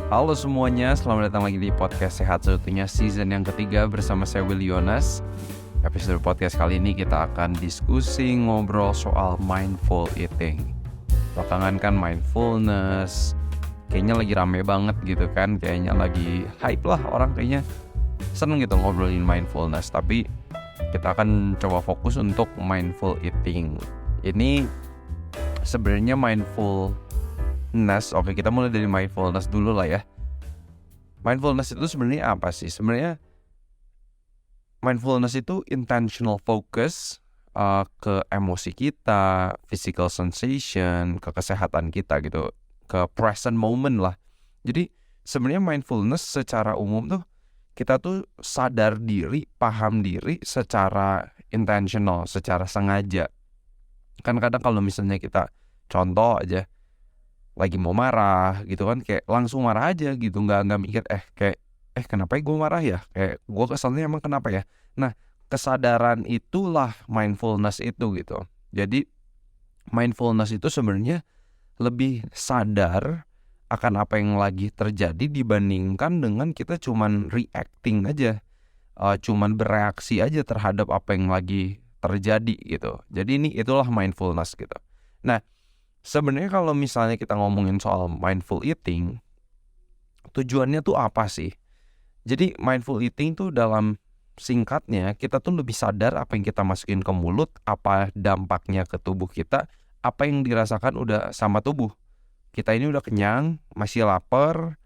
Halo semuanya, selamat datang lagi di podcast Sehat Seutuhnya season yang ketiga bersama saya Willy Yonas. Episode podcast kali ini kita akan diskusi ngobrol soal mindful eating. Belakangan kan mindfulness kayaknya lagi rame banget gitu kan, kayaknya lagi hype lah, orang kayaknya seneng gitu ngobrolin mindfulness. Tapi kita akan coba fokus untuk mindful eating. Ini sebenarnya oke, kita mulai dari mindfulness dulu lah ya. Mindfulness itu sebenarnya apa sih? Sebenarnya mindfulness itu intentional focus ke emosi kita, physical sensation, ke kesehatan kita gitu, ke present moment lah. Jadi sebenarnya mindfulness secara umum tuh kita tuh sadar diri, paham diri secara intentional, secara sengaja. Kan kadang kalau misalnya kita contoh aja lagi mau marah gitu kan, kayak langsung marah aja gitu, nggak mikir kenapa gue marah ya, kayak gue keselnya emang kenapa ya. Nah, kesadaran itulah mindfulness itu gitu. Jadi mindfulness itu sebenarnya lebih sadar akan apa yang lagi terjadi dibandingkan dengan kita cuman reacting aja, cuman bereaksi aja terhadap apa yang lagi terjadi gitu. Jadi itulah mindfulness gitu. Nah, sebenarnya kalau misalnya kita ngomongin soal mindful eating, tujuannya tuh apa sih? Jadi mindful eating tuh dalam singkatnya, kita tuh lebih sadar apa yang kita masukin ke mulut, apa dampaknya ke tubuh kita, apa yang dirasakan udah sama tubuh. Kita ini udah kenyang, masih lapar,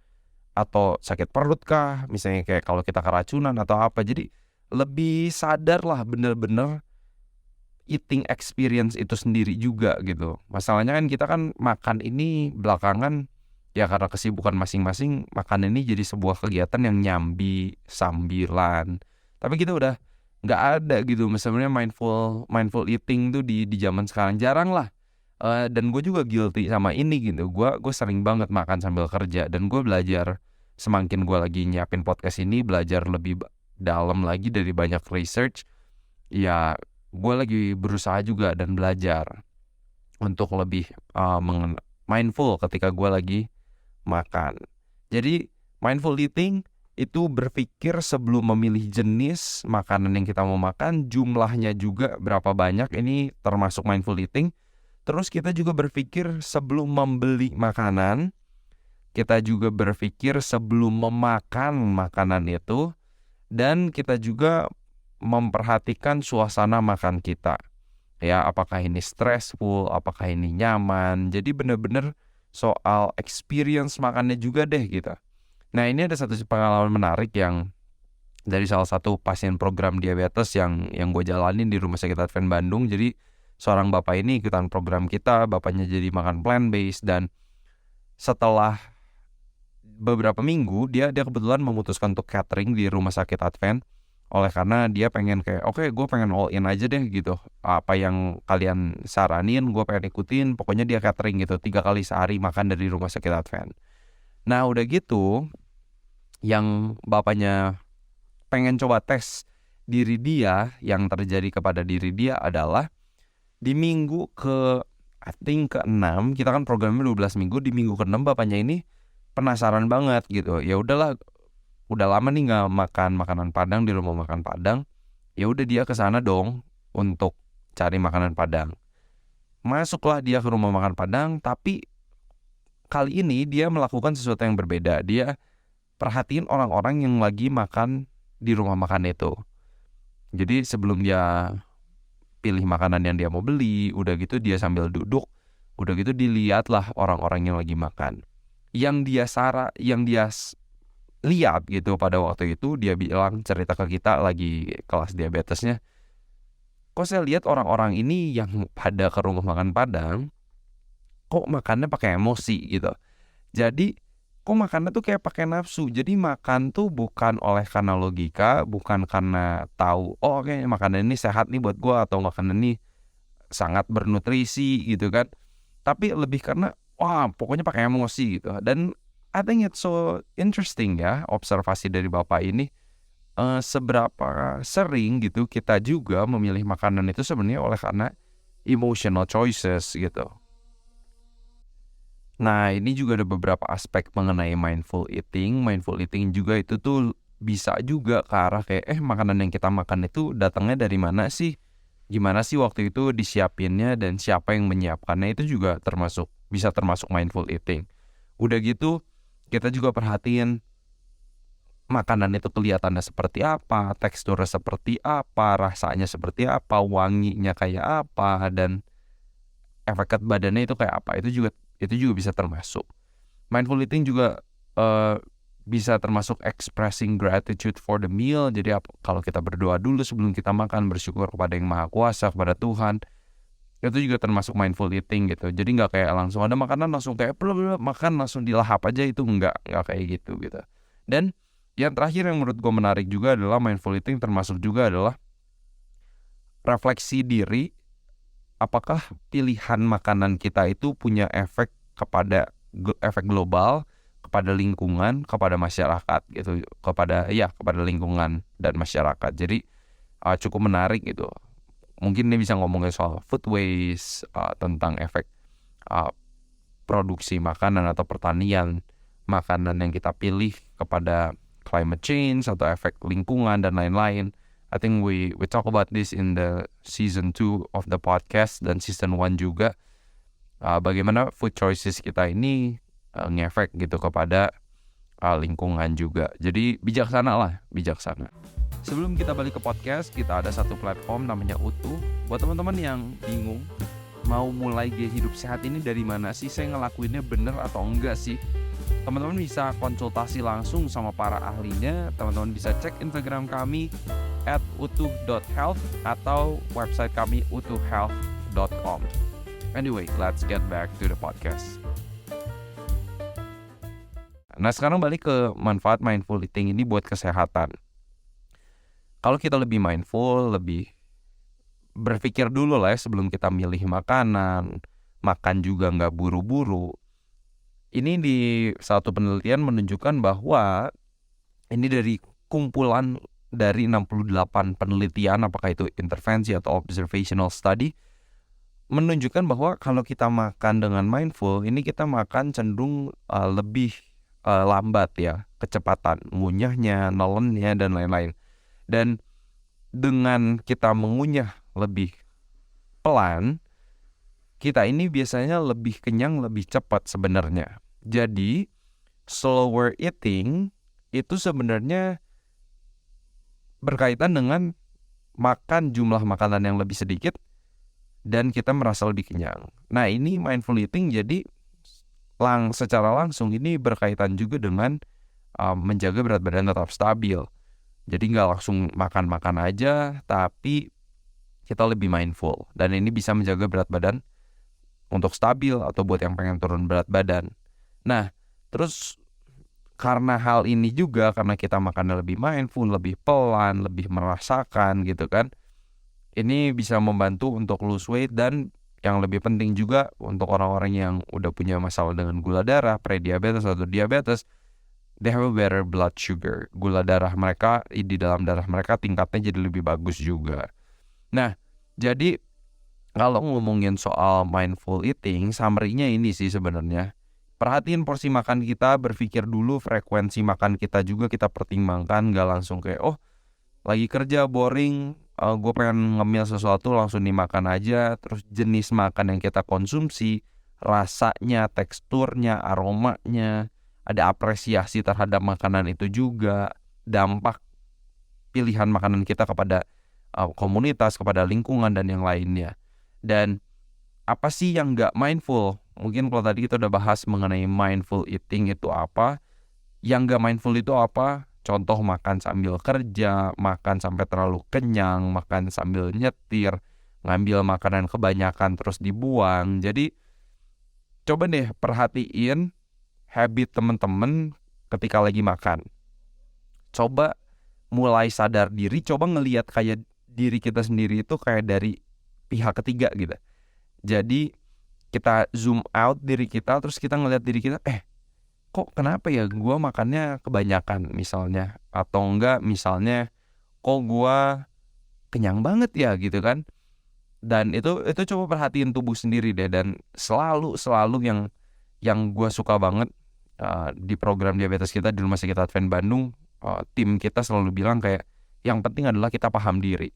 atau sakit perut kah, misalnya kayak kalau kita keracunan atau apa. Jadi lebih sadar lah bener-bener eating experience itu sendiri juga gitu. Masalahnya kan kita kan makan ini belakangan ya karena kesibukan masing-masing, makan ini jadi sebuah kegiatan yang nyambi, sambilan. Tapi kita udah nggak ada gitu. Sebenarnya mindful eating tuh di zaman sekarang jarang lah. Dan gue juga guilty sama ini gitu. Gue sering banget makan sambil kerja, dan gue belajar semakin gue lagi nyiapin podcast ini, belajar lebih dalam lagi dari banyak research. Ya, gue lagi berusaha juga dan belajar untuk lebih mindful ketika gue lagi makan. Jadi mindful eating itu berpikir sebelum memilih jenis makanan yang kita mau makan, jumlahnya juga berapa banyak, ini termasuk mindful eating. Terus kita juga berpikir sebelum membeli makanan, kita juga berpikir sebelum memakan makanan itu, dan kita juga memperhatikan suasana makan kita. Ya, apakah ini stressful, apakah ini nyaman. Jadi benar-benar soal experience makannya juga deh gitu. Nah, ini ada satu pengalaman menarik yang dari salah satu pasien program diabetes yang gue jalanin di Rumah Sakit Advent Bandung. Jadi seorang bapak ini ikutan program kita, bapaknya jadi makan plant-based, dan setelah beberapa minggu dia kebetulan memutuskan untuk catering di Rumah Sakit Advent. Oleh karena dia pengen kayak, oke, gue pengen all in aja deh gitu. Apa yang kalian saranin gue pengen ikutin. Pokoknya dia catering gitu, 3 kali sehari makan dari Rumah Sakit Advent. Nah udah gitu, yang bapaknya pengen coba tes diri dia, yang terjadi kepada diri dia adalah di minggu ke-6, kita kan programnya 12 minggu, di minggu ke-6 bapaknya ini penasaran banget gitu. Ya udahlah, udah lama nih nggak makan makanan Padang di rumah makan Padang. Ya udah dia ke sana dong untuk cari makanan Padang. Masuklah dia ke rumah makan Padang, tapi kali ini dia melakukan sesuatu yang berbeda. Dia perhatiin orang-orang yang lagi makan di rumah makan itu. Jadi sebelum dia pilih makanan yang dia mau beli, udah gitu dia sambil duduk, udah gitu dilihatlah orang-orang yang lagi makan. Yang dia lihat gitu pada waktu itu, dia bilang, cerita ke kita lagi kelas diabetesnya, kok saya lihat orang-orang ini yang pada ke rumah makan Padang, kok makannya pakai emosi gitu. Jadi kok makannya tuh kayak pakai nafsu. Jadi makan tuh bukan oleh karena logika, bukan karena tahu, oh oke, makanan ini sehat nih buat gue, atau makanan ini sangat bernutrisi gitu kan. Tapi lebih karena wah pokoknya pakai emosi gitu. Dan I think it's so interesting ya, observasi dari bapak ini, seberapa sering gitu kita juga memilih makanan itu sebenarnya oleh karena emotional choices gitu. Nah, ini juga ada beberapa aspek mengenai mindful eating. Mindful eating juga itu tuh bisa juga ke arah kayak makanan yang kita makan itu datangnya dari mana sih? Gimana sih waktu itu disiapinnya dan siapa yang menyiapkannya, itu juga bisa termasuk mindful eating. Udah gitu kita juga perhatiin makanan itu kelihatannya seperti apa, teksturnya seperti apa, rasanya seperti apa, wanginya kayak apa, dan efek ke badannya itu kayak apa. Itu juga bisa termasuk. Mindful eating juga bisa termasuk expressing gratitude for the meal. Jadi kalau kita berdoa dulu sebelum kita makan, bersyukur kepada Yang Maha Kuasa, kepada Tuhan, itu juga termasuk mindful eating gitu. Jadi nggak kayak langsung ada makanan langsung kayak makan langsung dilahap aja, itu nggak kayak gitu. Dan yang terakhir yang menurut gue menarik juga adalah mindful eating termasuk juga adalah refleksi diri. Apakah pilihan makanan kita itu punya efek efek global, kepada lingkungan, kepada masyarakat gitu, kepada lingkungan dan masyarakat. Jadi cukup menarik gitu. Mungkin ini bisa ngomongin soal food waste, tentang efek produksi makanan atau pertanian makanan yang kita pilih kepada climate change atau efek lingkungan dan lain-lain. I think we talk about this in the season 2 of the podcast dan season 1 juga. Bagaimana food choices kita ini ngefek gitu kepada lingkungan juga. Jadi bijaksana. Sebelum kita balik ke podcast, kita ada satu platform namanya Utuh. Buat teman-teman yang bingung mau mulai gaya hidup sehat ini dari mana sih, saya ngelakuinnya bener atau enggak sih, teman-teman bisa konsultasi langsung sama para ahlinya. Teman-teman bisa cek Instagram kami @utuh.health atau website kami utuhhealth.com. Anyway, let's get back to the podcast. Nah, sekarang balik ke manfaat mindful eating ini buat kesehatan. Kalau kita lebih mindful, lebih berpikir dulu lah ya sebelum kita milih makanan, makan juga nggak buru-buru. Ini di satu penelitian menunjukkan bahwa ini dari kumpulan dari 68 penelitian, apakah itu intervensi atau observational study, menunjukkan bahwa kalau kita makan dengan mindful, ini kita makan cenderung lebih lambat ya, kecepatan ngunyahnya, nelennya, dan lain-lain. Dan dengan kita mengunyah lebih pelan, kita ini biasanya lebih kenyang lebih cepat sebenarnya. Jadi slower eating itu sebenarnya berkaitan dengan makan jumlah makanan yang lebih sedikit dan kita merasa lebih kenyang. Nah, ini mindful eating jadi secara langsung ini berkaitan juga dengan menjaga berat badan tetap stabil. Jadi nggak langsung makan-makan aja, tapi kita lebih mindful. Dan ini bisa menjaga berat badan untuk stabil atau buat yang pengen turun berat badan. Nah, terus karena hal ini juga, karena kita makannya lebih mindful, lebih pelan, lebih merasakan gitu kan, ini bisa membantu untuk lose weight. Dan yang lebih penting juga untuk orang-orang yang udah punya masalah dengan gula darah, prediabetes atau diabetes, they have a better blood sugar. Gula darah mereka, di dalam darah mereka tingkatnya jadi lebih bagus juga. Nah, jadi kalau ngomongin soal mindful eating, summary-nya ini sih sebenarnya. Perhatiin porsi makan kita, berpikir dulu frekuensi makan kita juga kita pertimbangkan. Gak langsung kayak, lagi kerja boring, gue pengen ngemil sesuatu langsung dimakan aja. Terus jenis makan yang kita konsumsi, rasanya, teksturnya, aromanya, ada apresiasi terhadap makanan itu juga, dampak pilihan makanan kita kepada komunitas, kepada lingkungan, dan yang lainnya. Dan apa sih yang gak mindful? Mungkin kalau tadi kita udah bahas mengenai mindful eating itu apa, yang gak mindful itu apa? Contoh makan sambil kerja, makan sampai terlalu kenyang, makan sambil nyetir, ngambil makanan kebanyakan terus dibuang. Jadi coba deh perhatiin habit temen-temen ketika lagi makan. Coba mulai sadar diri, coba ngelihat kayak diri kita sendiri itu kayak dari pihak ketiga gitu. Jadi kita zoom out diri kita, terus kita ngelihat diri kita, kok kenapa ya gue makannya kebanyakan misalnya, atau enggak misalnya kok gue kenyang banget ya gitu kan. Dan itu coba perhatiin tubuh sendiri deh. Dan selalu yang gue suka banget di program diabetes kita di Rumah Sakit Advent Bandung, tim kita selalu bilang kayak yang penting adalah kita paham diri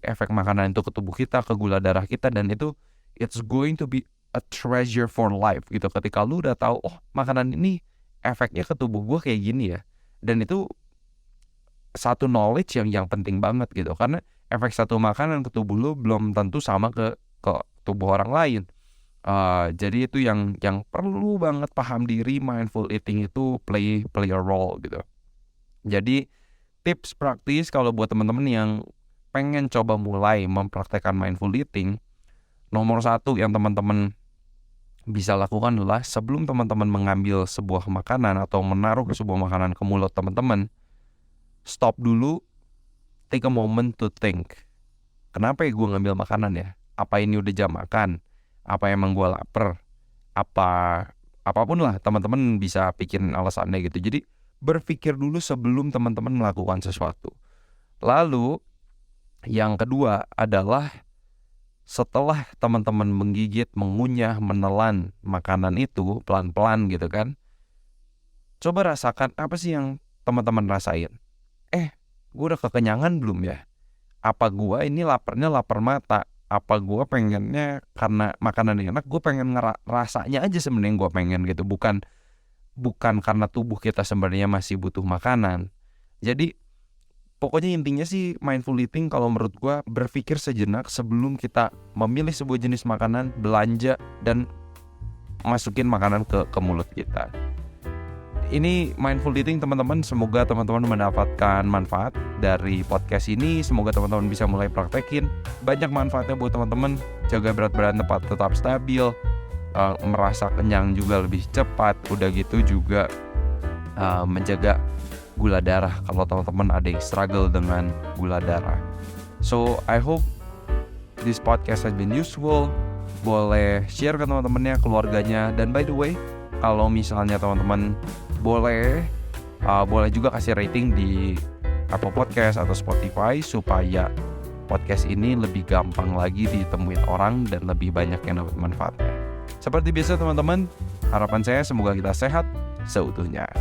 efek makanan itu ke tubuh kita, ke gula darah kita, dan itu it's going to be a treasure for life gitu. Ketika lu udah tahu, oh makanan ini efeknya ke tubuh gue kayak gini ya, dan itu satu knowledge yang penting banget gitu, karena efek satu makanan ke tubuh lu belum tentu sama ke tubuh orang lain. Jadi itu yang perlu banget paham diri. Mindful eating itu play a role gitu. Jadi tips praktis kalau buat teman-teman yang pengen coba mulai mempraktekkan mindful eating, nomor 1 yang teman-teman bisa lakukan adalah sebelum teman-teman mengambil sebuah makanan atau menaruh sebuah makanan ke mulut teman-teman, stop dulu, take a moment to think. Kenapa ya gue ngambil makanan ya? Apa ini udah jam makan? Apa emang gue lapar? Apapun lah, teman-teman bisa pikirin alasannya gitu. Jadi berpikir dulu sebelum teman-teman melakukan sesuatu. Lalu yang kedua adalah setelah teman-teman menggigit, mengunyah, menelan makanan itu pelan-pelan gitu kan, coba rasakan apa sih yang teman-teman rasain. Gue udah kekenyangan belum ya? Apa gue ini laparnya lapar mata? Apa gue pengennya karena makanan enak, gue pengen rasanya aja sebenarnya gue pengen gitu, bukan karena tubuh kita sebenarnya masih butuh makanan. Jadi pokoknya intinya sih mindful eating kalau menurut gue berpikir sejenak sebelum kita memilih sebuah jenis makanan, belanja, dan masukin makanan ke mulut kita. Ini mindful eating teman-teman, semoga teman-teman mendapatkan manfaat dari podcast ini. Semoga teman-teman bisa mulai praktekin. Banyak manfaatnya buat teman-teman. Jaga berat badan tetap stabil, merasa kenyang juga lebih cepat. Udah gitu juga menjaga gula darah kalau teman-teman ada yang struggle dengan gula darah. So I hope this podcast has been useful. Boleh share ke teman-temannya, keluarganya. Dan by the way, kalau misalnya teman-teman boleh juga kasih rating di Apple Podcast atau Spotify supaya podcast ini lebih gampang lagi ditemuin orang dan lebih banyak yang dapat manfaatnya. Seperti biasa teman-teman, harapan saya semoga kita sehat seutuhnya.